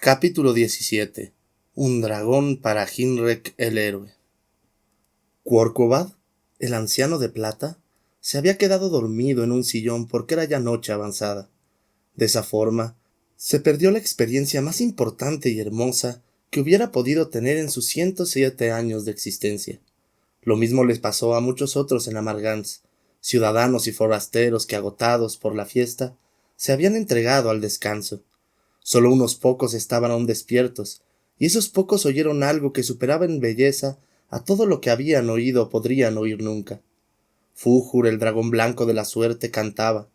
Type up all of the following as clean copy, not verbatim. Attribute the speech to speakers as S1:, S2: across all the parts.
S1: Capítulo 17. Un dragón para Hinrek el héroe. Corcovado, el anciano de plata, se había quedado dormido en un sillón porque era ya noche avanzada. De esa forma, se perdió la experiencia más importante y hermosa que hubiera podido tener en sus 107 años de existencia. Lo mismo les pasó a muchos otros en Amargans, ciudadanos y forasteros que, agotados por la fiesta, se habían entregado al descanso. Solo unos pocos estaban aún despiertos, y esos pocos oyeron algo que superaba en belleza a todo lo que habían oído o podrían oír nunca. Fújur, el dragón blanco de la suerte, cantaba.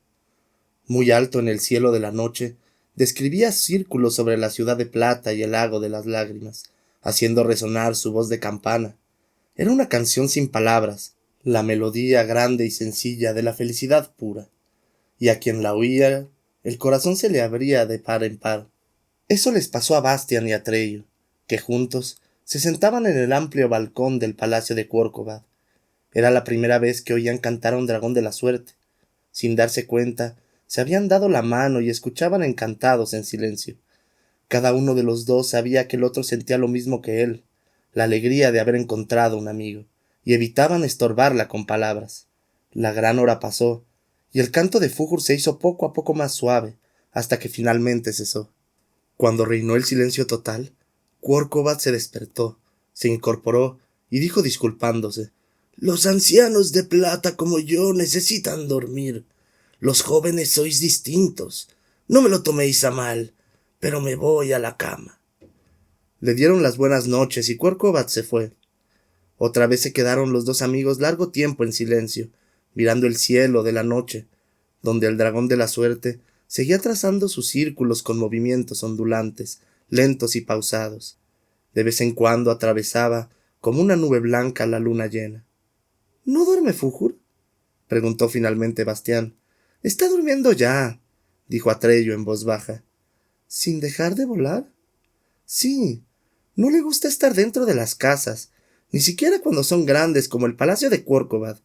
S1: Muy alto en el cielo de la noche, describía círculos sobre la ciudad de plata y el lago de las lágrimas, haciendo resonar su voz de campana. Era una canción sin palabras, la melodía grande y sencilla de la felicidad pura, y a quien la oía, el corazón se le abría de par en par. Eso les pasó a Bastian y a Treyu, que juntos se sentaban en el amplio balcón del palacio de Corcovado. Era la primera vez que oían cantar a un dragón de la suerte. Sin darse cuenta, se habían dado la mano y escuchaban encantados en silencio. Cada uno de los dos sabía que el otro sentía lo mismo que él, la alegría de haber encontrado un amigo, y evitaban estorbarla con palabras. La gran hora pasó, y el canto de Fújur se hizo poco a poco más suave, hasta que finalmente cesó. Cuando reinó el silencio total, Corcovado se despertó, se incorporó y dijo disculpándose: «Los ancianos de plata como yo necesitan dormir. Los jóvenes sois distintos. No me lo toméis a mal, pero me voy a la cama». Le dieron las buenas noches y Corcovado se fue. Otra vez se quedaron los dos amigos largo tiempo en silencio, mirando el cielo de la noche, donde el dragón de la suerte seguía trazando sus círculos con movimientos ondulantes, lentos y pausados. De vez en cuando atravesaba, como una nube blanca, la luna llena. ¿No duerme Fújur?, preguntó finalmente Bastián. «Está durmiendo ya», dijo Atreyu en voz baja. «¿Sin dejar de volar?» «Sí. No le gusta estar dentro de las casas, ni siquiera cuando son grandes como el palacio de Corcovado.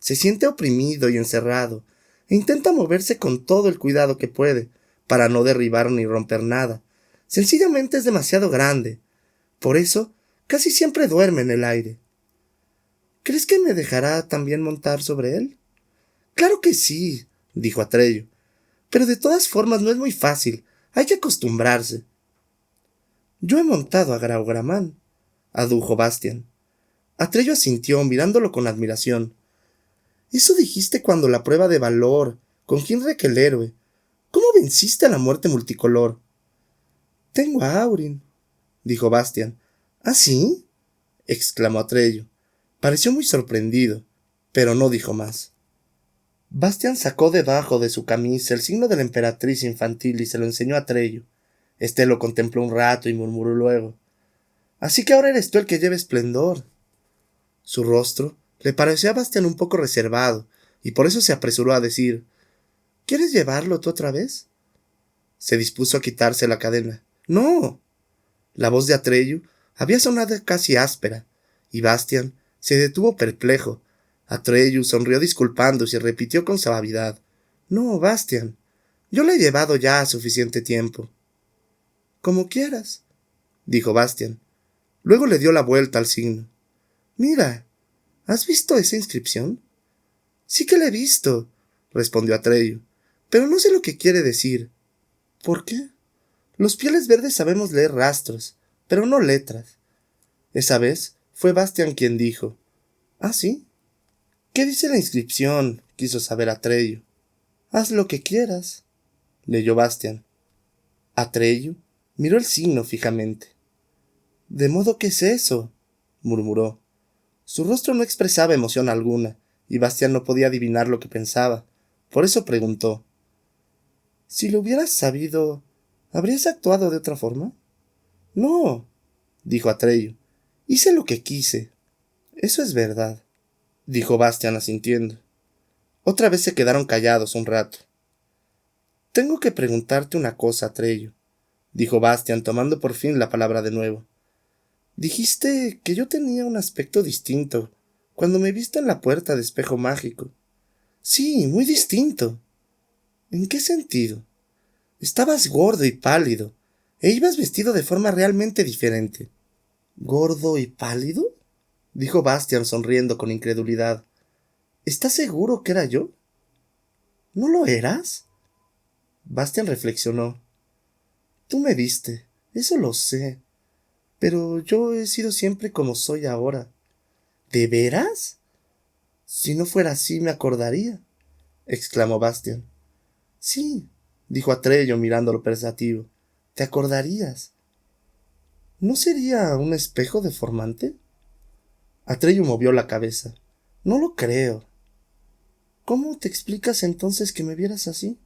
S1: Se siente oprimido y encerrado, e intenta moverse con todo el cuidado que puede, para no derribar ni romper nada. Sencillamente es demasiado grande. Por eso, casi siempre duerme en el aire». «¿Crees que me dejará también montar sobre él?» «Claro que sí», dijo Atreyu. «Pero de todas formas no es muy fácil. Hay que acostumbrarse». «Yo he montado a Graugraman», adujo Bastian. Atreyu asintió, mirándolo con admiración. «Eso dijiste cuando la prueba de valor, con Hinrek el héroe. ¿Cómo venciste a la muerte multicolor?» «Tengo a Aurin», dijo Bastian. «¿Ah, sí?», exclamó Atreyu. Pareció muy sorprendido, pero no dijo más. Bastian sacó debajo de su camisa el signo de la emperatriz infantil y se lo enseñó a Atreyu. Este lo contempló un rato y murmuró luego: «Así que ahora eres tú el que lleva esplendor». Su rostro le pareció a Bastian un poco reservado, y por eso se apresuró a decir: «¿Quieres llevarlo tú otra vez?». Se dispuso a quitarse la cadena. «No». La voz de Atreyu había sonado casi áspera, y Bastian se detuvo perplejo. Atreyu sonrió disculpándose y repitió con suavidad: «No, Bastian. Yo le he llevado ya suficiente tiempo». «Como quieras», dijo Bastian. Luego le dio la vuelta al signo. «Mira, ¿has visto esa inscripción?» «Sí que la he visto», respondió Atreyu, «pero no sé lo que quiere decir». «¿Por qué?» «Los pieles verdes sabemos leer rastros, pero no letras». Esa vez fue Bastian quien dijo: «¿Ah, sí?». «¿Qué dice la inscripción?», quiso saber Atreyu. «Haz lo que quieras», leyó Bastian. Atreyu miró el signo fijamente. «¿De modo que es eso?», murmuró. Su rostro no expresaba emoción alguna, y Bastian no podía adivinar lo que pensaba. Por eso preguntó: «Si lo hubieras sabido, ¿habrías actuado de otra forma?» «No», dijo Atreyu. «Hice lo que quise». «Eso es verdad», dijo Bastian asintiendo. Otra vez se quedaron callados un rato. «Tengo que preguntarte una cosa, Atreyu», dijo Bastian, tomando por fin la palabra de nuevo. «Dijiste que yo tenía un aspecto distinto cuando me viste en la puerta de espejo mágico». «Sí, muy distinto». «¿En qué sentido?» «Estabas gordo y pálido. E ibas vestido de forma realmente diferente. ¿Gordo y pálido? Dijo Bastian sonriendo con incredulidad. ¿Estás seguro que era yo? ¿No lo eras? Bastian reflexionó. Tú me viste, eso lo sé, pero yo he sido siempre como soy ahora. ¿De veras? Si no fuera así me acordaría, exclamó Bastian. Sí, dijo Atrello mirándolo pensativo. Te acordarías. ¿No sería un espejo deformante? Atrello movió la cabeza. No lo creo. ¿Cómo te explicas entonces que me vieras así?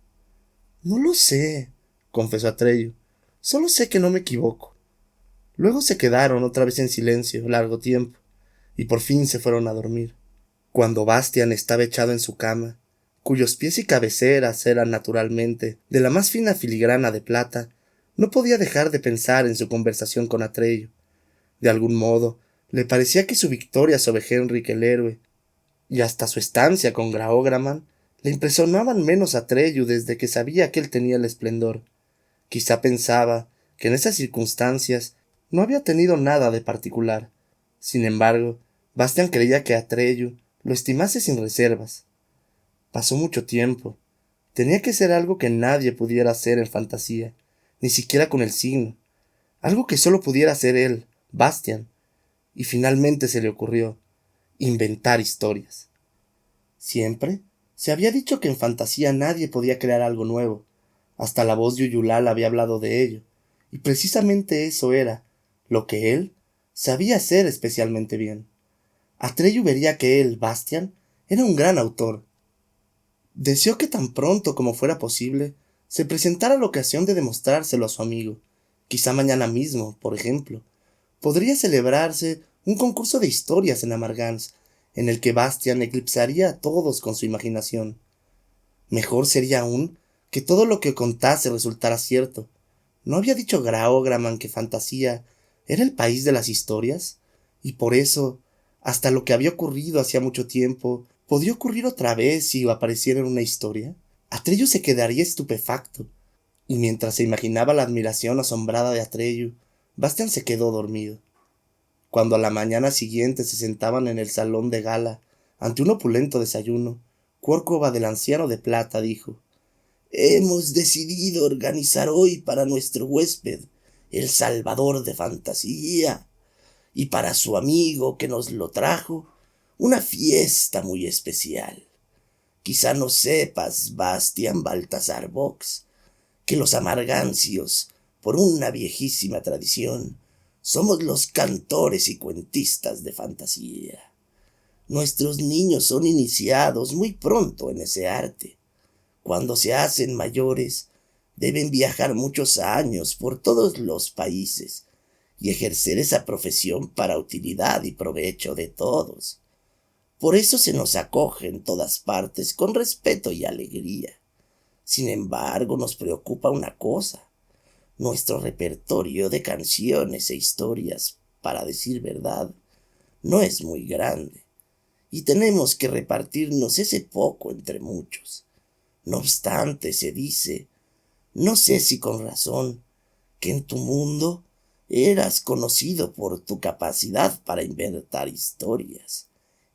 S1: No lo sé, confesó Atrello. Solo sé que no me equivoco. Luego se quedaron otra vez en silencio largo tiempo, y por fin se fueron a dormir. Cuando Bastian estaba echado en su cama, cuyos pies y cabeceras eran naturalmente de la más fina filigrana de plata, no podía dejar de pensar en su conversación con Atrello. De algún modo, le parecía que su victoria sobre Henrik el héroe, y hasta su estancia con Graograman, le impresionaban menos a Trello desde que sabía que él tenía el esplendor. Quizá pensaba que en esas circunstancias no había tenido nada de particular. Sin embargo, Bastian creía que Atrello lo estimase sin reservas. Pasó mucho tiempo. Tenía que ser algo que nadie pudiera hacer en fantasía, ni siquiera con el signo, algo que solo pudiera hacer él, Bastian, y finalmente se le ocurrió inventar historias. Siempre se había dicho que en fantasía nadie podía crear algo nuevo. Hasta la voz de Uyulal había hablado de ello, y precisamente eso era lo que él sabía hacer especialmente bien. Atreyu vería que él, Bastian, era un gran autor. Deseó que tan pronto como fuera posible se presentara la ocasión de demostrárselo a su amigo. Quizá mañana mismo, por ejemplo, podría celebrarse un concurso de historias en Amargans, en el que Bastian eclipsaría a todos con su imaginación. Mejor sería aún que todo lo que contase resultara cierto. ¿No había dicho Graograman que Fantasía era el país de las historias? Y por eso, hasta lo que había ocurrido hacía mucho tiempo, ¿podía ocurrir otra vez si apareciera en una historia? Atreyu se quedaría estupefacto, y mientras se imaginaba la admiración asombrada de Atreyu, Bastian se quedó dormido. Cuando a la mañana siguiente se sentaban en el salón de gala, ante un opulento desayuno, Córcova del anciano de plata dijo: Hemos decidido organizar hoy para nuestro huésped, el salvador de fantasía, y para su amigo que nos lo trajo, una fiesta muy especial. Quizá no sepas, Bastian Baltasar Vox, que los amargancios, por una viejísima tradición, somos los cantores y cuentistas de fantasía. Nuestros niños son iniciados muy pronto en ese arte. Cuando se hacen mayores, deben viajar muchos años por todos los países y ejercer esa profesión para utilidad y provecho de todos. Por eso se nos acoge en todas partes con respeto y alegría. Sin embargo, nos preocupa una cosa: nuestro repertorio de canciones e historias, para decir verdad, no es muy grande, y tenemos que repartirnos ese poco entre muchos. No obstante, se dice, no sé si con razón, que en tu mundo eras conocido por tu capacidad para inventar historias.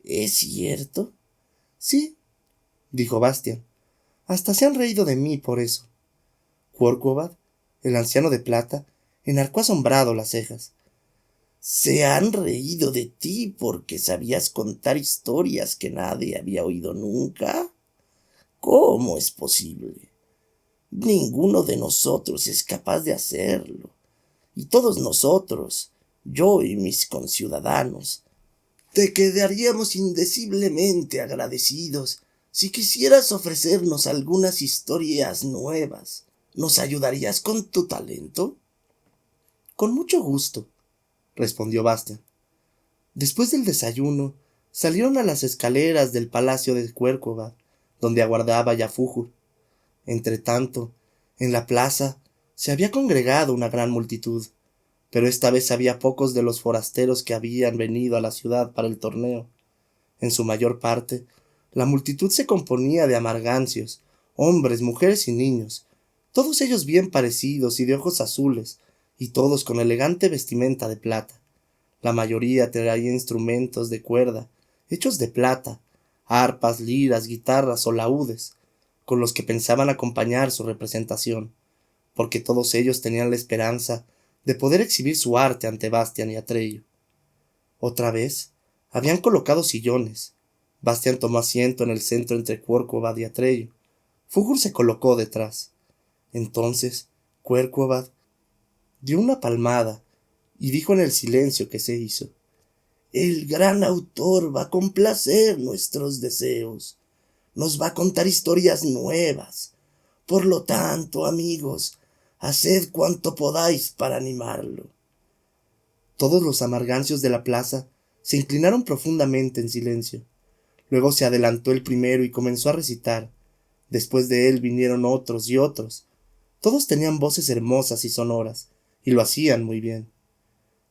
S1: ¿Es cierto? Sí, dijo Bastian. Hasta se han reído de mí por eso. Corcovado, el anciano de plata, enarcó asombrado las cejas. ¿Se han reído de ti porque sabías contar historias que nadie había oído nunca? ¿Cómo es posible? Ninguno de nosotros es capaz de hacerlo. Y todos nosotros, yo y mis conciudadanos, te quedaríamos indeciblemente agradecidos si quisieras ofrecernos algunas historias nuevas. ¿Nos ayudarías con tu talento? Con mucho gusto, respondió Bastian. Después del desayuno, salieron a las escaleras del palacio de Cuercova, donde aguardaba Yafújur. Entretanto, en la plaza se había congregado una gran multitud, pero esta vez había pocos de los forasteros que habían venido a la ciudad para el torneo. En su mayor parte, la multitud se componía de amargancios, hombres, mujeres y niños, todos ellos bien parecidos y de ojos azules, y todos con elegante vestimenta de plata. La mayoría traía instrumentos de cuerda, hechos de plata, arpas, liras, guitarras o laúdes, con los que pensaban acompañar su representación, porque todos ellos tenían la esperanza de poder exhibir su arte ante Bastian y Atreyu. Otra vez, habían colocado sillones. Bastian tomó asiento en el centro entre Corcovado y Atreyu. Fugur se colocó detrás. Entonces, Corcovado dio una palmada y dijo en el silencio que se hizo: «El gran autor va a complacer nuestros deseos. Nos va a contar historias nuevas. Por lo tanto, amigos, haced cuanto podáis para animarlo». Todos los amargancios de la plaza se inclinaron profundamente en silencio. Luego se adelantó el primero y comenzó a recitar. Después de él vinieron otros y otros. Todos tenían voces hermosas y sonoras, y lo hacían muy bien.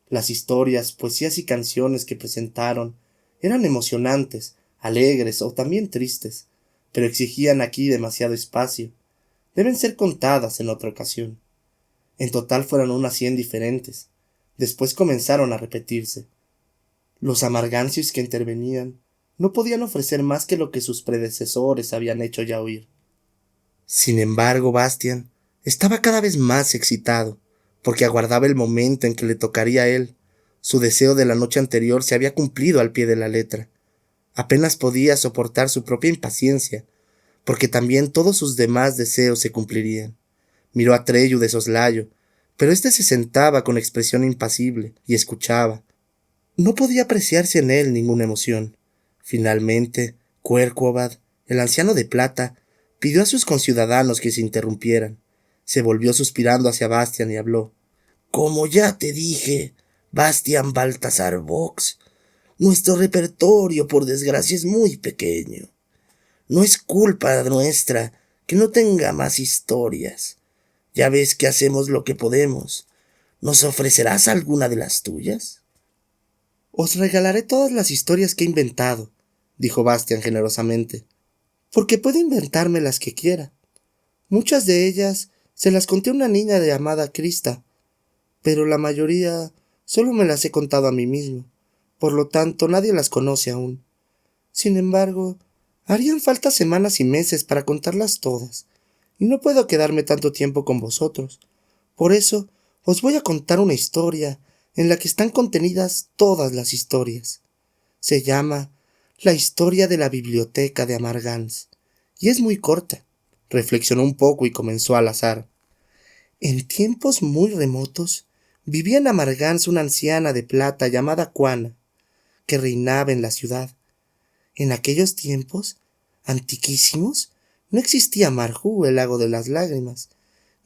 S1: Las historias, poesías y canciones que presentaron eran emocionantes, alegres o también tristes, pero exigían aquí demasiado espacio. Deben ser contadas en otra ocasión. En total fueron unas 100 diferentes. Después comenzaron a repetirse. Los amargancios que intervenían no podían ofrecer más que lo que sus predecesores habían hecho ya oír. Sin embargo, Bastian estaba cada vez más excitado, porque aguardaba el momento en que le tocaría a él. Su deseo de la noche anterior se había cumplido al pie de la letra. Apenas podía soportar su propia impaciencia, porque también todos sus demás deseos se cumplirían. Miró a Atreyu de soslayo, pero éste se sentaba con expresión impasible y escuchaba. No podía apreciarse en él ninguna emoción. Finalmente, Corcovado, el anciano de plata, pidió a sus conciudadanos que se interrumpieran. Se volvió suspirando hacia Bastian y habló: «Como ya te dije, Bastian Baltasar Vox, nuestro repertorio, por desgracia, es muy pequeño. No es culpa nuestra que no tenga más historias. Ya ves que hacemos lo que podemos. ¿Nos ofrecerás alguna de las tuyas?» «Os regalaré todas las historias que he inventado», dijo Bastian generosamente, «porque puedo inventarme las que quiera. Muchas de ellas se las conté a una niña llamada Krista, pero la mayoría solo me las he contado a mí mismo, por lo tanto nadie las conoce aún. Sin embargo, harían falta semanas y meses para contarlas todas, y no puedo quedarme tanto tiempo con vosotros. Por eso os voy a contar una historia en la que están contenidas todas las historias. Se llama La historia de la biblioteca de Amargans, y es muy corta». Reflexionó un poco y comenzó al azar. En tiempos muy remotos vivía en Amargans una anciana de plata llamada Juana, que reinaba en la ciudad. En aquellos tiempos antiquísimos no existía Marjú, el lago de las lágrimas,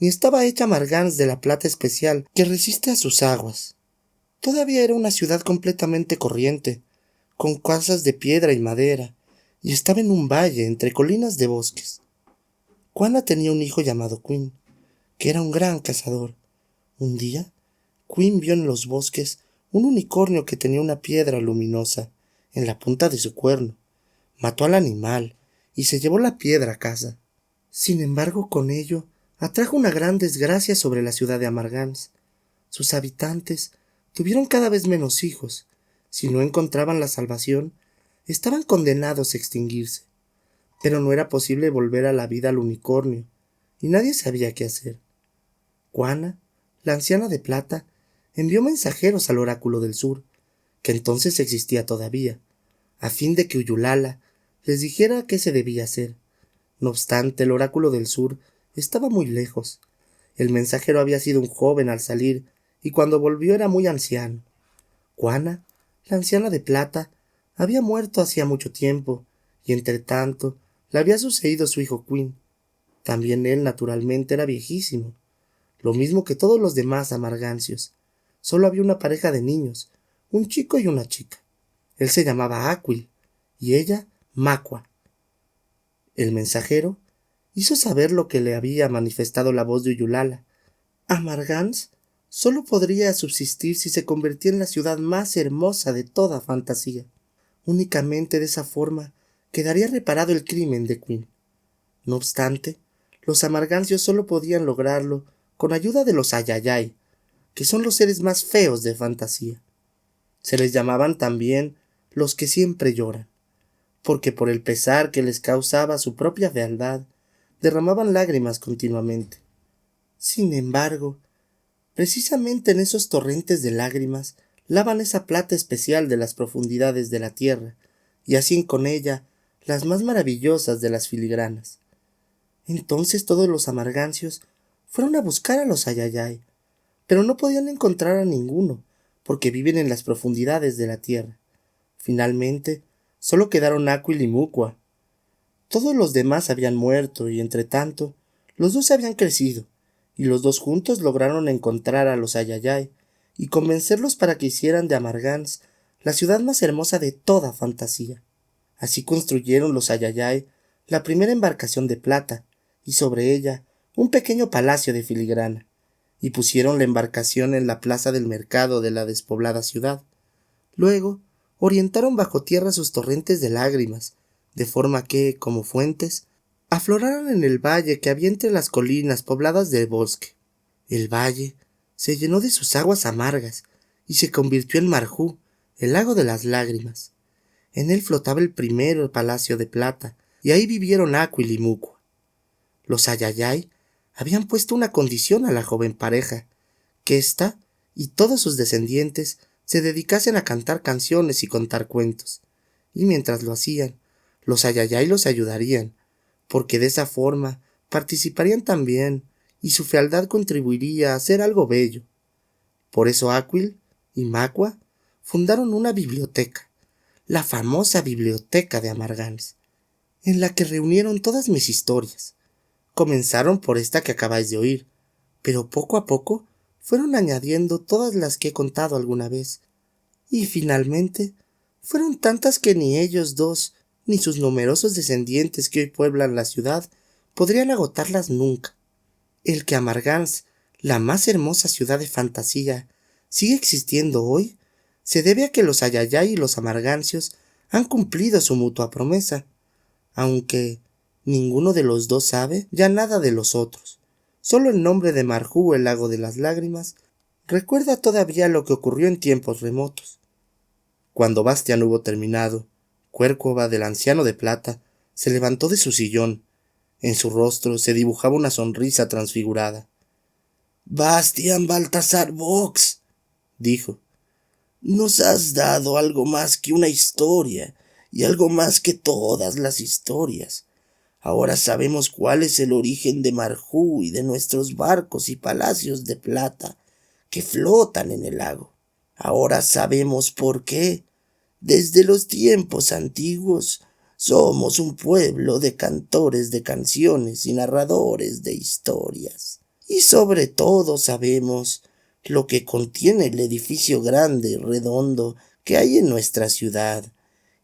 S1: ni estaba hecha Amargans de la plata especial que resiste a sus aguas. Todavía era una ciudad completamente corriente, con casas de piedra y madera, y estaba en un valle entre colinas de bosques. Juana tenía un hijo llamado Quinn, que era un gran cazador. Un día, Quinn vio en los bosques un unicornio que tenía una piedra luminosa en la punta de su cuerno. Mató al animal y se llevó la piedra a casa. Sin embargo, con ello atrajo una gran desgracia sobre la ciudad de Amargans. Sus habitantes tuvieron cada vez menos hijos. Si no encontraban la salvación, estaban condenados a extinguirse. Pero no era posible volver a la vida al unicornio, y nadie sabía qué hacer. Juana, la anciana de plata, envió mensajeros al oráculo del sur, que entonces existía todavía, a fin de que Uyulala les dijera qué se debía hacer. No obstante, el oráculo del sur estaba muy lejos. El mensajero había sido un joven al salir, y cuando volvió era muy anciano. Juana, la anciana de plata, había muerto hacía mucho tiempo, y entre tanto le había sucedido su hijo Quinn. También él, naturalmente, era viejísimo, lo mismo que todos los demás amargancios. Solo había una pareja de niños, un chico y una chica. Él se llamaba Aquil, y ella Macua. El mensajero hizo saber lo que le había manifestado la voz de Uyulala. Amargans solo podría subsistir si se convertía en la ciudad más hermosa de toda fantasía. Únicamente de esa forma quedaría reparado el crimen de Quinn. No obstante, los amargancios solo podían lograrlo con ayuda de los Ayayay, que son los seres más feos de fantasía. Se les llamaban también los que siempre lloran, porque por el pesar que les causaba su propia fealdad, derramaban lágrimas continuamente. Sin embargo, precisamente en esos torrentes de lágrimas lavan esa plata especial de las profundidades de la tierra, y hacen con ella las más maravillosas de las filigranas. Entonces todos los amargancios fueron a buscar a los Ayayay, pero no podían encontrar a ninguno, porque viven en las profundidades de la tierra. Finalmente, solo quedaron Aquil y Mucua. Todos los demás habían muerto, y entre tanto, los dos habían crecido, y los dos juntos lograron encontrar a los Ayayay y convencerlos para que hicieran de Amargans la ciudad más hermosa de toda fantasía. Así construyeron los Ayayay la primera embarcación de plata, y sobre ella un pequeño palacio de filigrana, y pusieron la embarcación en la plaza del mercado de la despoblada ciudad. Luego orientaron bajo tierra sus torrentes de lágrimas, de forma que, como fuentes, afloraron en el valle que había entre las colinas pobladas de bosque. El valle se llenó de sus aguas amargas y se convirtió en Marjú, el lago de las lágrimas. En él flotaba el primero palacio de plata, y ahí vivieron Aquil y Mucua. Los Ayayay habían puesto una condición a la joven pareja, que ésta y todos sus descendientes se dedicasen a cantar canciones y contar cuentos, y mientras lo hacían, los Ayayay los ayudarían, porque de esa forma participarían también, y su fealdad contribuiría a hacer algo bello. Por eso Aquil y Macua fundaron una biblioteca, la famosa Biblioteca de Amargans, en la que reunieron todas mis historias. Comenzaron por esta que acabáis de oír, pero poco a poco fueron añadiendo todas las que he contado alguna vez, y finalmente fueron tantas que ni ellos dos, ni sus numerosos descendientes que hoy pueblan la ciudad, podrían agotarlas nunca. El que Amargans, la más hermosa ciudad de fantasía, sigue existiendo hoy, se debe a que los Ayayay y los Amargancios han cumplido su mutua promesa, aunque ninguno de los dos sabe ya nada de los otros. Solo el nombre de Marjú, el lago de las lágrimas, recuerda todavía lo que ocurrió en tiempos remotos. Cuando Bastián hubo terminado, Cuercova del anciano de plata se levantó de su sillón. En su rostro se dibujaba una sonrisa transfigurada. «Bastián Baltasar Vox», dijo, «nos has dado algo más que una historia, y algo más que todas las historias. Ahora sabemos cuál es el origen de Marjú y de nuestros barcos y palacios de plata que flotan en el lago. Ahora sabemos por qué, desde los tiempos antiguos, somos un pueblo de cantores de canciones y narradores de historias. Y sobre todo sabemos lo que contiene el edificio grande y redondo que hay en nuestra ciudad,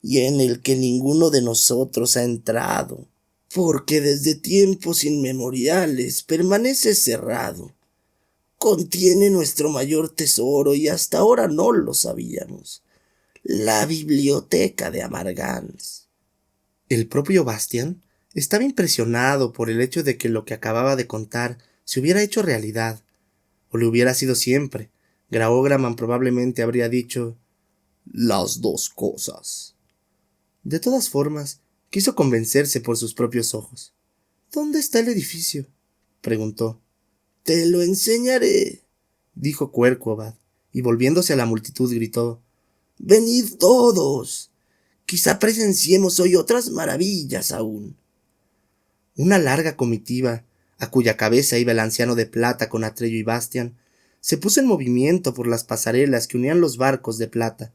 S1: y en el que ninguno de nosotros ha entrado, porque desde tiempos inmemoriales permanece cerrado. Contiene nuestro mayor tesoro y hasta ahora no lo sabíamos, la biblioteca de Amargans». El propio Bastián estaba impresionado por el hecho de que lo que acababa de contar se hubiera hecho realidad, o le hubiera sido siempre. Graograman probablemente habría dicho las dos cosas. De todas formas, quiso convencerse por sus propios ojos. «¿Dónde está el edificio?», preguntó. «Te lo enseñaré», dijo Cuercova, y volviéndose a la multitud gritó: «¡Venid todos! Quizá presenciemos hoy otras maravillas aún». Una larga comitiva, a cuya cabeza iba el anciano de plata con Atrello y Bastián, se puso en movimiento por las pasarelas que unían los barcos de plata,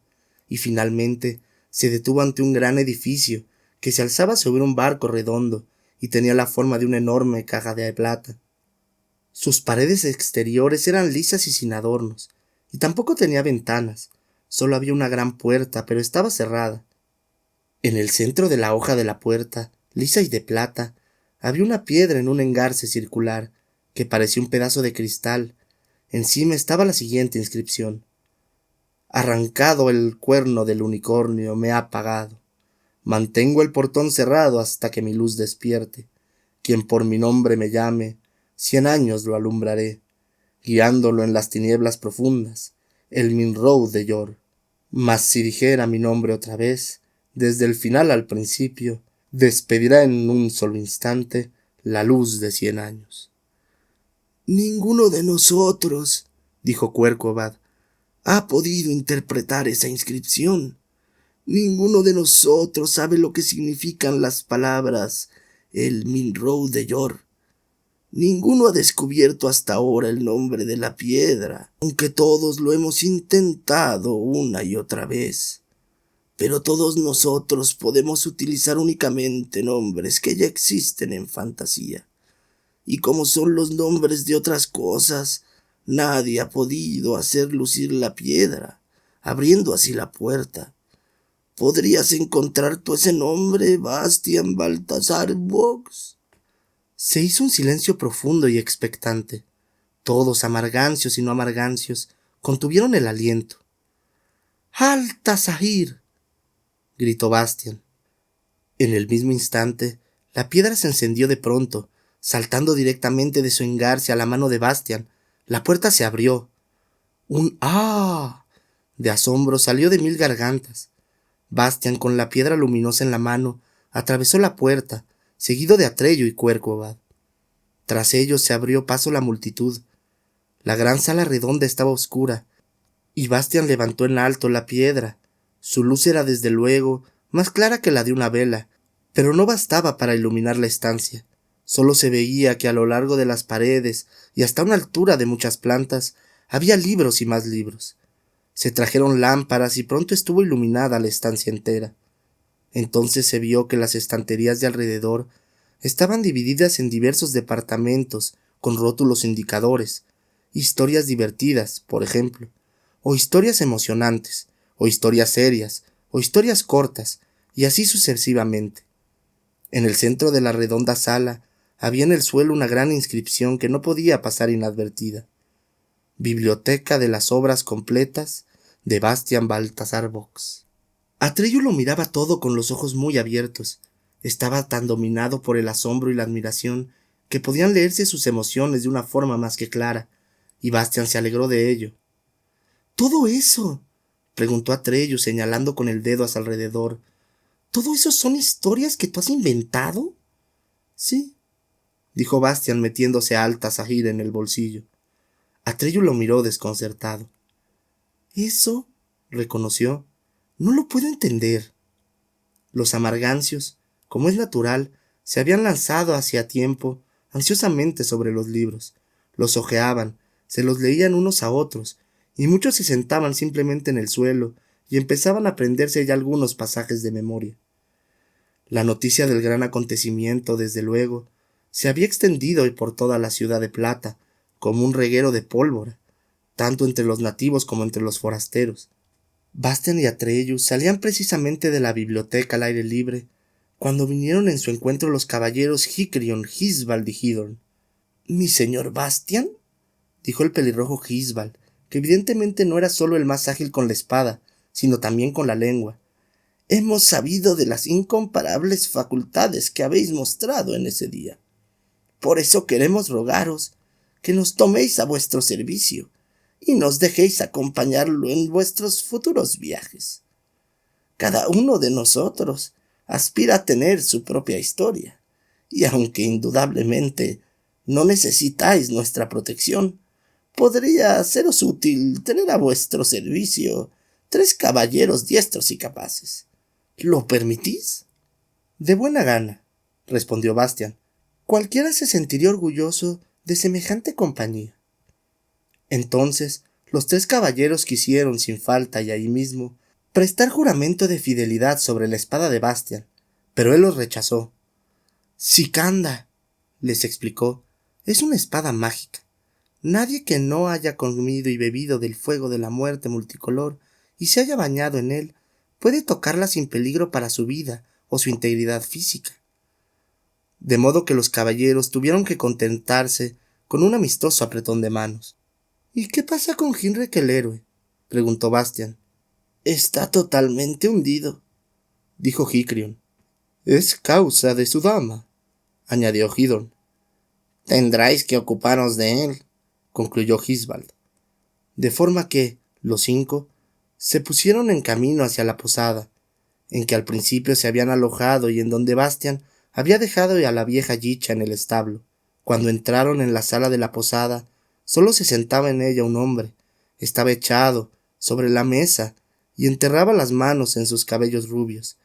S1: y finalmente se detuvo ante un gran edificio que se alzaba sobre un barco redondo y tenía la forma de una enorme caja de plata. Sus paredes exteriores eran lisas y sin adornos, y tampoco tenía ventanas. Solo había una gran puerta, pero estaba cerrada. En el centro de la hoja de la puerta, lisa y de plata, había una piedra en un engarce circular, que parecía un pedazo de cristal. Encima estaba la siguiente inscripción: «Arrancado el cuerno del unicornio me ha pagado. Mantengo el portón cerrado hasta que mi luz despierte. Quien por mi nombre me llame, 100 años lo alumbraré. guiándolo en las tinieblas profundas, el Minrou de Yor. Mas si dijera mi nombre otra vez, desde el final al principio, despedirá en un solo instante la luz de 100 años. Ninguno de nosotros, dijo Querqobad, ha podido interpretar esa inscripción. Ninguno de nosotros sabe lo que significan las palabras el Minrou de Yor. Ninguno ha descubierto hasta ahora el nombre de la piedra, aunque todos lo hemos intentado una y otra vez. Pero todos nosotros podemos utilizar únicamente nombres que ya existen en fantasía. Y como son los nombres de otras cosas, nadie ha podido hacer lucir la piedra, abriendo así la puerta. ¿Podrías encontrar tú ese nombre, Bastian Baltasar Vox? Se hizo un silencio profundo y expectante. Todos, amargancios y no amargancios, contuvieron el aliento. —¡Altasahir! —gritó Bastian. En el mismo instante, la piedra se encendió de pronto, saltando directamente de su engarce a la mano de Bastian. La puerta se abrió. Un ¡ah! De asombro salió de 1000 gargantas. Bastian, con la piedra luminosa en la mano, atravesó la puerta, seguido de Atreyu y Querqobad. Tras ellos se abrió paso la multitud. La gran sala redonda estaba oscura, y Bastian levantó en alto la piedra. Su luz era desde luego más clara que la de una vela, pero no bastaba para iluminar la estancia. Solo se veía que a lo largo de las paredes y hasta una altura de muchas plantas había libros y más libros. Se trajeron lámparas y pronto estuvo iluminada la estancia entera. Entonces se vio que las estanterías de alrededor estaban divididas en diversos departamentos con rótulos indicadores, historias divertidas, por ejemplo, o historias emocionantes, o historias serias, o historias cortas, y así sucesivamente. En el centro de la redonda sala había en el suelo una gran inscripción que no podía pasar inadvertida. Biblioteca de las obras completas de Bastian Baltasar Vox. Atreyu lo miraba todo con los ojos muy abiertos. Estaba tan dominado por el asombro y la admiración que podían leerse sus emociones de una forma más que clara, y Bastian se alegró de ello. —¿Todo eso? —preguntó Atreyu señalando con el dedo a su alrededor. —¿Todo eso son historias que tú has inventado? —Sí —dijo Bastian metiéndose a Altasahir en el bolsillo. Atreyu lo miró desconcertado. —Eso —reconoció—, no lo puedo entender. Los amargancios, como es natural, se habían lanzado hacía tiempo ansiosamente sobre los libros. Los hojeaban, se los leían unos a otros, y muchos se sentaban simplemente en el suelo y empezaban a aprenderse ya algunos pasajes de memoria. La noticia del gran acontecimiento, desde luego, se había extendido por toda la ciudad de Plata, como un reguero de pólvora, tanto entre los nativos como entre los forasteros. Bastian y Atreyu salían precisamente de la biblioteca al aire libre, cuando vinieron en su encuentro los caballeros Hicrion, Hisbald y Hidorn. —¿Mi señor Bastian? —dijo el pelirrojo Hisbald, que evidentemente no era solo el más ágil con la espada, sino también con la lengua. Hemos sabido de las incomparables facultades que habéis mostrado en ese día. Por eso queremos rogaros que nos toméis a vuestro servicio y nos dejéis acompañarlo en vuestros futuros viajes. Cada uno de nosotros aspira a tener su propia historia, y aunque indudablemente no necesitáis nuestra protección, podría seros útil tener a vuestro servicio 3 caballeros diestros y capaces. ¿Lo permitís? —De buena gana —respondió Bastian—. Cualquiera se sentiría orgulloso de semejante compañía. Entonces los 3 caballeros quisieron, sin falta y ahí mismo, prestar juramento de fidelidad sobre la espada de Bastian, pero él los rechazó. —Sicanda —les explicó—, es una espada mágica. Nadie que no haya comido y bebido del fuego de la muerte multicolor y se haya bañado en él puede tocarla sin peligro para su vida o su integridad física. De modo que los caballeros tuvieron que contentarse con un amistoso apretón de manos. —¿Y qué pasa con Hinrek el héroe? —preguntó Bastian. —Está totalmente hundido —dijo Hicrion. —Es causa de su dama —añadió Hidorn. —Tendráis que ocuparos de él concluyó Hisbald. De forma que, los 5, se pusieron en camino hacia la posada, en que al principio se habían alojado y en donde Bastian había dejado a la vieja Yicha en el establo. Cuando entraron en la sala de la posada, solo se sentaba en ella un hombre. Estaba echado sobre la mesa y enterraba las manos en sus cabellos rubios.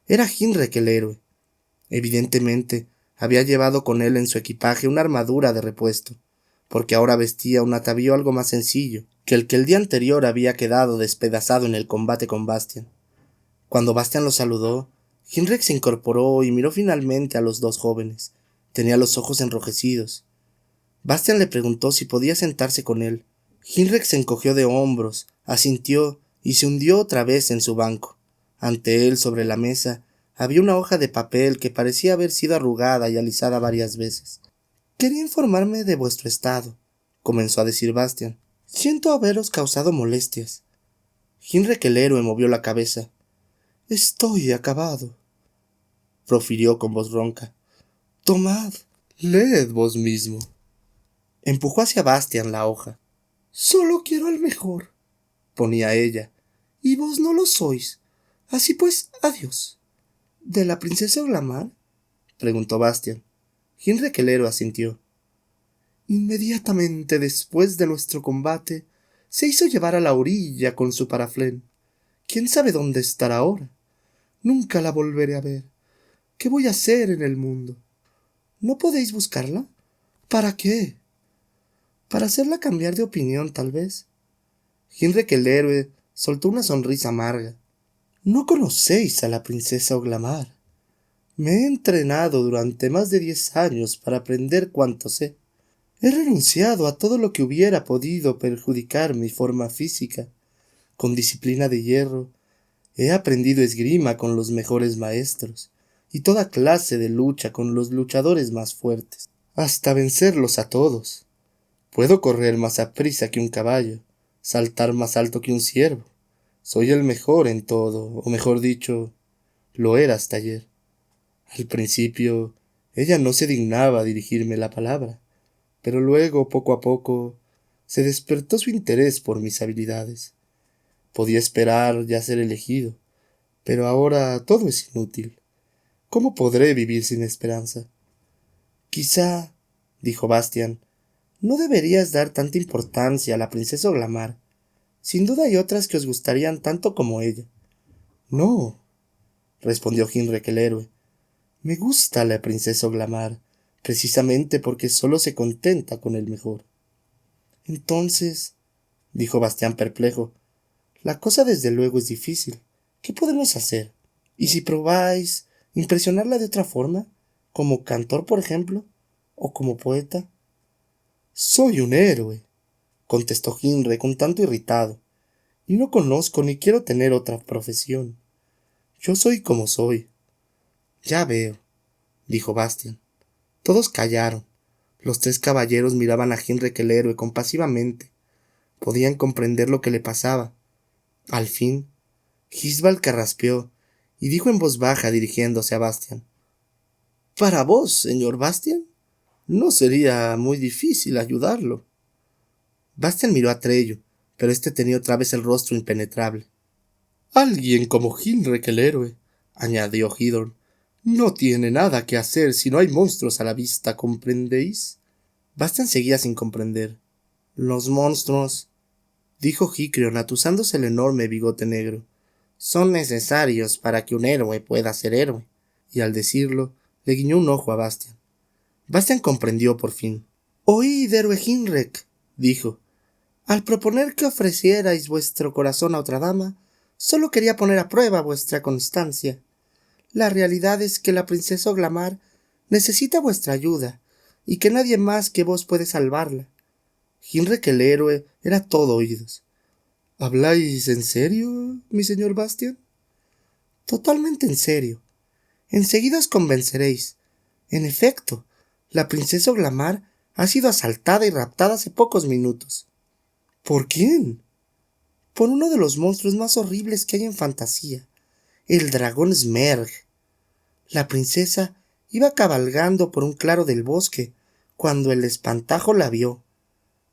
S1: Era Hinrek el héroe. Evidentemente, había llevado con él en su equipaje una armadura de repuesto, porque ahora vestía un atavío algo más sencillo que el día anterior había quedado despedazado en el combate con Bastian. Cuando Bastian lo saludó, Hinrek se incorporó y miró finalmente a los 2 jóvenes. Tenía los ojos enrojecidos. Bastian le preguntó si podía sentarse con él. Hinrek se encogió de hombros, asintió y se hundió otra vez en su banco. Ante él, sobre la mesa, había una hoja de papel que parecía haber sido arrugada y alisada varias veces. «Quería informarme de vuestro estado», comenzó a decir Bastian. «Siento haberos causado molestias». Hinrek el héroe movió la cabeza. «Estoy acabado», profirió con voz ronca. «Tomad, leed vos mismo». Empujó hacia Bastian la hoja. «Solo quiero el mejor», ponía ella, «y vos no lo sois. Así pues, adiós». «¿De la princesa Oglamar?», preguntó Bastian. Hinrek el héroe asintió. «Inmediatamente después de nuestro combate, se hizo llevar a la orilla con su paraflén. ¿Quién sabe dónde estará ahora? Nunca la volveré a ver. ¿Qué voy a hacer en el mundo? ¿No podéis buscarla? ¿Para qué? Para hacerla cambiar de opinión, tal vez». Hinrek el héroe soltó una sonrisa amarga. «No conocéis a la princesa Oglamar. Me he entrenado durante más de 10 años para aprender cuanto sé. He renunciado a todo lo que hubiera podido perjudicar mi forma física. Con disciplina de hierro, he aprendido esgrima con los mejores maestros y toda clase de lucha con los luchadores más fuertes, hasta vencerlos a todos. Puedo correr más aprisa que un caballo, saltar más alto que un ciervo. Soy el mejor en todo, o mejor dicho, lo era hasta ayer. Al principio, ella no se dignaba dirigirme la palabra, pero luego, poco a poco, se despertó su interés por mis habilidades. Podía esperar ya ser elegido, pero ahora todo es inútil. ¿Cómo podré vivir sin esperanza? Quizá, dijo Bastian, no deberías dar tanta importancia a la princesa Oglamar. Sin duda hay otras que os gustarían tanto como ella. No, respondió Hinrek el héroe. Me gusta la princesa Oglamar, precisamente porque solo se contenta con el mejor. Entonces, dijo Bastián perplejo, la cosa desde luego es difícil. ¿Qué podemos hacer? ¿Y si probáis impresionarla de otra forma? ¿Como cantor, por ejemplo? ¿O como poeta? Soy un héroe, contestó Hinrek un tanto irritado, y no conozco ni quiero tener otra profesión. Yo soy como soy. Ya veo, dijo Bastian. Todos callaron. Los 3 caballeros miraban a Hinrek el héroe compasivamente. Podían comprender lo que le pasaba. Al fin, Hisbald carraspeó y dijo en voz baja dirigiéndose a Bastian. «Para vos, señor Bastian, no sería muy difícil ayudarlo». Bastian miró a Trello, pero éste tenía otra vez el rostro impenetrable. «Alguien como Hinrek el héroe», añadió Hidorn, «no tiene nada que hacer si no hay monstruos a la vista, ¿comprendéis?» Bastian seguía sin comprender. «Los monstruos», dijo Hicreon atusándose el enorme bigote negro, «son necesarios para que un héroe pueda ser héroe». Y al decirlo, le guiñó un ojo a Bastian. Bastian comprendió por fin. «Oíd, héroe Hinrek», dijo. «Al proponer que ofrecierais vuestro corazón a otra dama, solo quería poner a prueba vuestra constancia. La realidad es que la princesa Oglamar necesita vuestra ayuda, y que nadie más que vos puede salvarla». Hinrek el héroe era todo oídos. «¿Habláis en serio, mi señor Bastian?» «Totalmente en serio. Enseguida os convenceréis. En efecto, la princesa Oglamar ha sido asaltada y raptada hace pocos minutos». «¿Por quién?» «Por uno de los monstruos más horribles que hay en fantasía, el dragón Smerg. La princesa iba cabalgando por un claro del bosque cuando el espantajo la vio.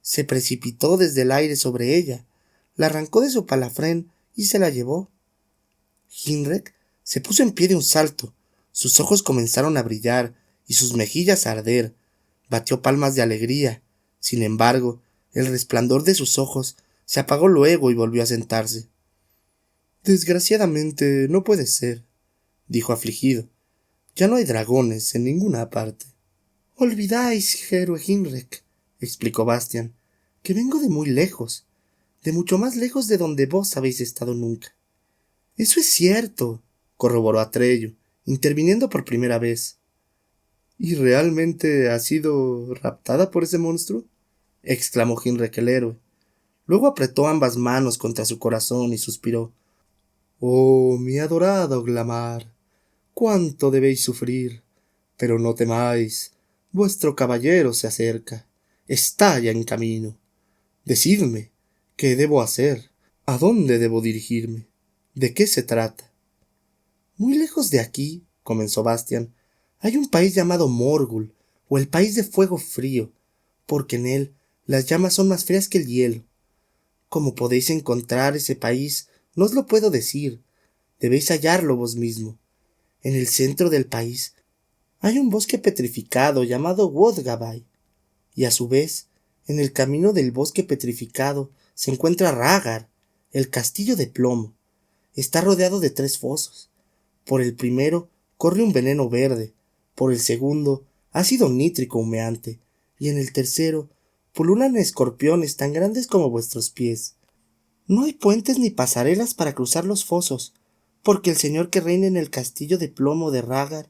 S1: Se precipitó desde el aire sobre ella, la arrancó de su palafrén y se la llevó. Hinrek se puso en pie de un salto, sus ojos comenzaron a brillar y sus mejillas a arder. Batió palmas de alegría. Sin embargo, el resplandor de sus ojos se apagó luego y volvió a sentarse. Desgraciadamente no puede ser, dijo afligido. Ya no hay dragones en ninguna parte. Olvidáis, héroe Hinrek, explicó Bastian, que vengo de muy lejos, de mucho más lejos de donde vos habéis estado nunca. Eso es cierto, corroboró Atreyu, interviniendo por primera vez. ¿Y realmente has sido raptada por ese monstruo? Exclamó Hinrek el héroe. Luego apretó ambas manos contra su corazón y suspiró. Oh, mi adorado Glamar, cuánto debéis sufrir. Pero no temáis, vuestro caballero se acerca, está ya en camino. Decidme, ¿qué debo hacer? ¿A dónde debo dirigirme? ¿De qué se trata? Muy lejos de aquí, comenzó Bastian, hay un país llamado Morgul, o el país de fuego frío, porque en él las llamas son más frías que el hielo. Cómo podéis encontrar ese país, no os lo puedo decir. Debéis hallarlo vos mismo. En el centro del país hay un bosque petrificado llamado Wodgabay, y a su vez, en el camino del bosque petrificado se encuentra Ragar, el castillo de plomo. Está rodeado de 3 fosos. Por el primero corre un veneno verde, por el segundo ácido nítrico humeante, y en el tercero pululan escorpiones tan grandes como vuestros pies. No hay puentes ni pasarelas para cruzar los fosos, porque el señor que reina en el castillo de plomo de Ragar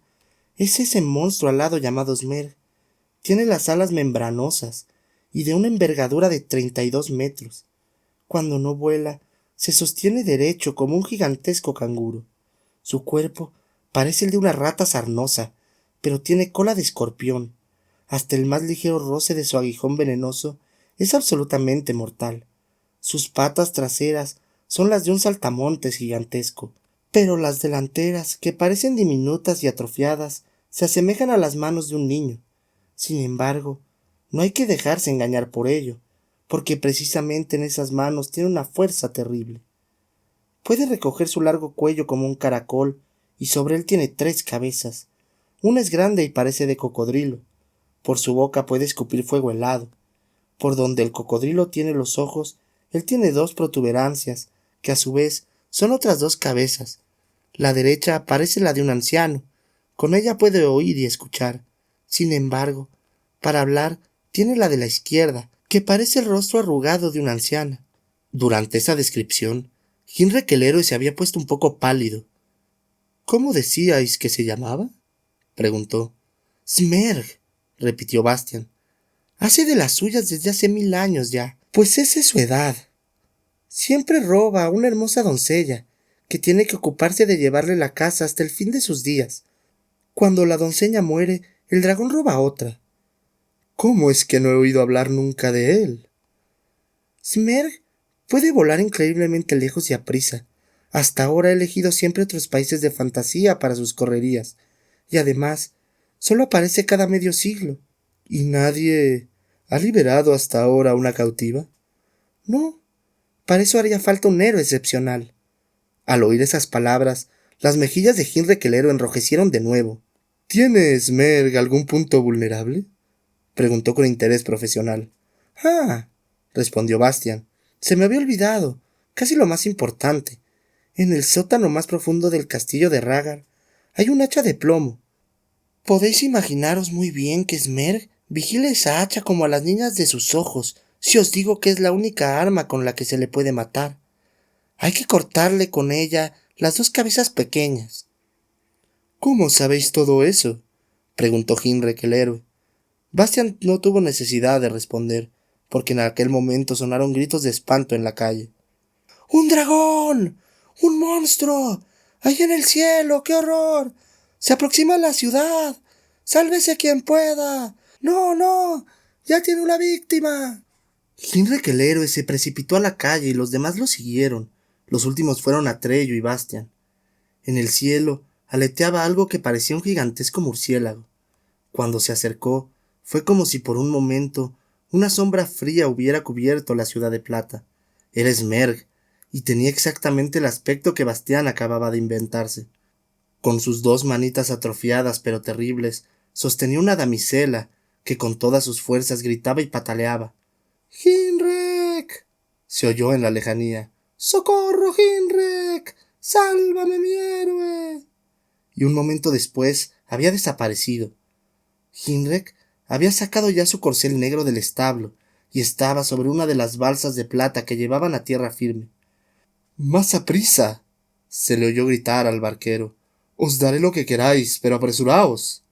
S1: es ese monstruo alado llamado Smerg. Tiene las alas membranosas y de una envergadura de 32 metros. Cuando no vuela, se sostiene derecho como un gigantesco canguro. Su cuerpo parece el de una rata sarnosa, pero tiene cola de escorpión. Hasta el más ligero roce de su aguijón venenoso es absolutamente mortal. Sus patas traseras son las de un saltamontes gigantesco, pero las delanteras, que parecen diminutas y atrofiadas, se asemejan a las manos de un niño. Sin embargo, no hay que dejarse engañar por ello, porque precisamente en esas manos tiene una fuerza terrible. Puede recoger su largo cuello como un caracol, y sobre él tiene 3 cabezas. Una es grande y parece de cocodrilo. Por su boca puede escupir fuego helado. Por donde el cocodrilo tiene los ojos, él tiene 2 protuberancias, que a su vez son otras 2 cabezas. La derecha parece la de un anciano. Con ella puede oír y escuchar. Sin embargo, para hablar tiene la de la izquierda, que parece el rostro arrugado de una anciana. Durante esa descripción, Hinrek el héroe se había puesto un poco pálido. ¿Cómo decíais que se llamaba? Preguntó. Smerg, repitió Bastian. Hace de las suyas desde hace 1000 años ya, pues esa es su edad. Siempre roba a una hermosa doncella, que tiene que ocuparse de llevarle la casa hasta el fin de sus días. Cuando la doncella muere, el dragón roba a otra. ¿Cómo es que no he oído hablar nunca de él? Smerg puede volar increíblemente lejos y aprisa. Hasta ahora ha elegido siempre otros países de fantasía para sus correrías, y además solo aparece cada medio siglo. ¿Y nadie ha liberado hasta ahora a una cautiva? No, para eso haría falta un héroe excepcional. Al oír esas palabras, las mejillas de Hinrek el héroe enrojecieron de nuevo. ¿Tiene Smerg algún punto vulnerable? Preguntó con interés profesional. Ah, respondió Bastian. Se me había olvidado, casi lo más importante. En el sótano más profundo del castillo de Ragar hay un hacha de plomo. Podéis imaginaros muy bien que Smerg vigila esa hacha como a las niñas de sus ojos, si os digo que es la única arma con la que se le puede matar. Hay que cortarle con ella las 2 cabezas pequeñas. ¿Cómo sabéis todo eso? Preguntó Hinrek el héroe. Bastian no tuvo necesidad de responder, porque en aquel momento sonaron gritos de espanto en la calle. ¡Un dragón! ¡Un monstruo! ¡Ahí en el cielo! ¡Qué horror! ¡Se aproxima a la ciudad! ¡Sálvese quien pueda! ¡No, no! ¡Ya tiene una víctima! Hinrek el héroe se precipitó a la calle y los demás lo siguieron. Los últimos fueron Atreyu y Bastian. En el cielo aleteaba algo que parecía un gigantesco murciélago. Cuando se acercó, fue como si por un momento una sombra fría hubiera cubierto la ciudad de plata. Era Smerg, y tenía exactamente el aspecto que Bastián acababa de inventarse. Con sus dos manitas atrofiadas pero terribles, sostenía una damisela que con todas sus fuerzas gritaba y pataleaba. —¡Hinrek! Se oyó en la lejanía. —¡Socorro, Hinrek! ¡Sálvame, mi héroe! Y un momento después había desaparecido. Hinrek había sacado ya su corcel negro del establo y estaba sobre una de las balsas de plata que llevaban a tierra firme. —¡Más aprisa! —se le oyó gritar al barquero. —Os daré lo que queráis, pero apresuraos.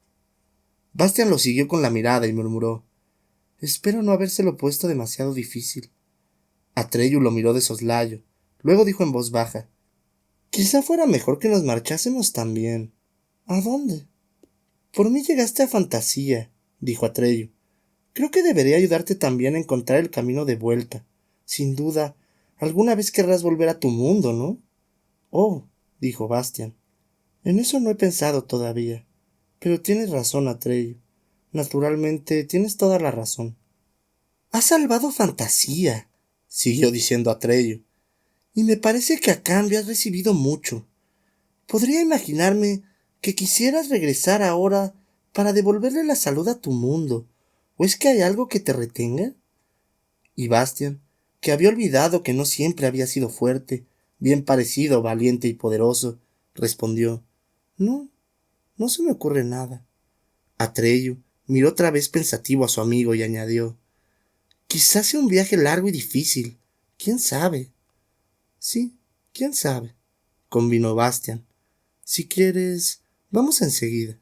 S1: Bastian lo siguió con la mirada y murmuró: —Espero no habérselo puesto demasiado difícil. Atreyu lo miró de soslayo. Luego dijo en voz baja: —Quizá fuera mejor que nos marchásemos también. —¿A dónde? —Por mí llegaste a Fantasía —dijo Atreyu—. Creo que debería ayudarte también a encontrar el camino de vuelta. Sin duda, alguna vez querrás volver a tu mundo, ¿no? —Oh —dijo Bastian—, en eso no he pensado todavía. Pero tienes razón, Atreyu. Naturalmente, tienes toda la razón. —Has salvado Fantasía —siguió diciendo Atreyu—, y me parece que a cambio has recibido mucho. Podría imaginarme que quisieras regresar ahora para devolverle la salud a tu mundo. ¿O es que hay algo que te retenga? Y Bastian, que había olvidado que no siempre había sido fuerte, bien parecido, valiente y poderoso, respondió: No, no se me ocurre nada. Atreyu miró otra vez pensativo a su amigo y añadió: Quizás sea un viaje largo y difícil. ¿Quién sabe? Sí, quién sabe, convino Bastian. Si quieres, vamos enseguida.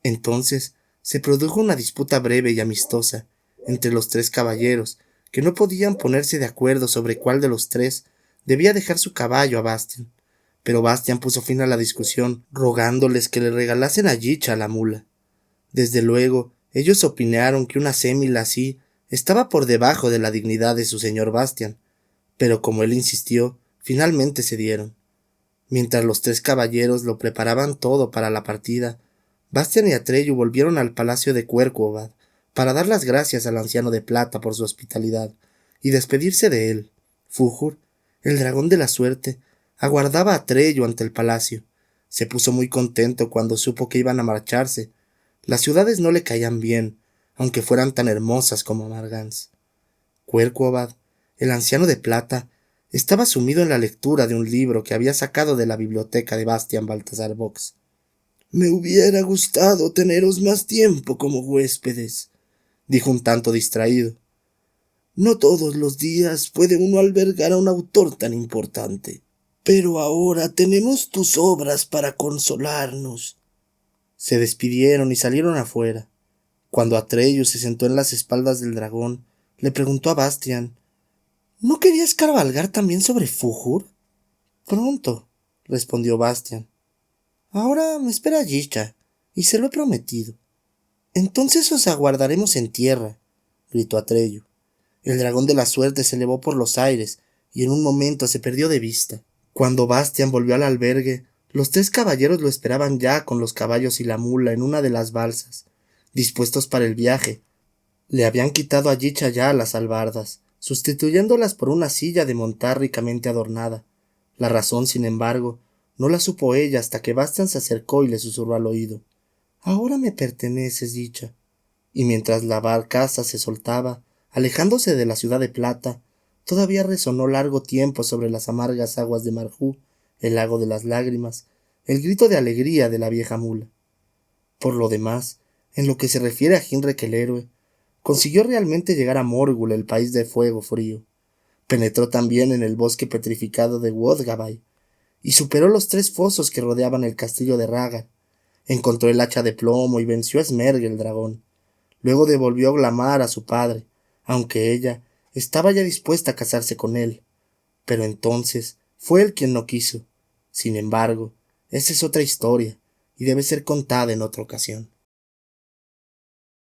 S1: Entonces se produjo una disputa breve y amistosa entre los tres caballeros, que no podían ponerse de acuerdo sobre cuál de los tres debía dejar su caballo a Bastian. Pero Bastian puso fin a la discusión, rogándoles que le regalasen a Yicha la mula. Desde luego, ellos opinaron que una sémila así estaba por debajo de la dignidad de su señor Bastian, pero como él insistió, finalmente cedieron. Mientras los tres caballeros lo preparaban todo para la partida, Bastian y Atreyu volvieron al palacio de Cuercobad para dar las gracias al anciano de plata por su hospitalidad y despedirse de él. Fújur, el dragón de la suerte, aguardaba a Atreyu ante el palacio. Se puso muy contento cuando supo que iban a marcharse. Las ciudades no le caían bien, aunque fueran tan hermosas como Margans. Cuercobad, el anciano de plata, estaba sumido en la lectura de un libro que había sacado de la biblioteca de Bastian Baltasar Box. —Me hubiera gustado teneros más tiempo como huéspedes —dijo un tanto distraído—. No todos los días puede uno albergar a un autor tan importante. Pero ahora tenemos tus obras para consolarnos. Se despidieron y salieron afuera. Cuando Atreyu se sentó en las espaldas del dragón, le preguntó a Bastian: ¿No querías cabalgar también sobre Fújur? Pronto, respondió Bastian. Ahora me espera Yicha, y se lo he prometido. Entonces os aguardaremos en tierra, gritó Atreyu. El dragón de la suerte se elevó por los aires, y en un momento se perdió de vista. Cuando Bastian volvió al albergue, los tres caballeros lo esperaban ya con los caballos y la mula en una de las balsas, dispuestos para el viaje. Le habían quitado a Yicha ya las albardas, sustituyéndolas por una silla de montar ricamente adornada. La razón, sin embargo, no la supo ella hasta que Bastian se acercó y le susurró al oído: Ahora me perteneces, Yicha. Y mientras la barcaza se soltaba, alejándose de la ciudad de plata, todavía resonó largo tiempo sobre las amargas aguas de Marjú, el lago de las lágrimas, el grito de alegría de la vieja mula. Por lo demás, en lo que se refiere a Hinrek el héroe, consiguió realmente llegar a Morgul, el país de fuego frío. Penetró también en el bosque petrificado de Wodgabay, y superó los 3 fosos que rodeaban el castillo de Ragar. Encontró el hacha de plomo y venció a Smerg el dragón. Luego devolvió Glamar a su padre, aunque ella estaba ya dispuesta a casarse con él. Pero entonces fue él quien no quiso. Sin embargo, esa es otra historia, y debe ser contada en otra ocasión.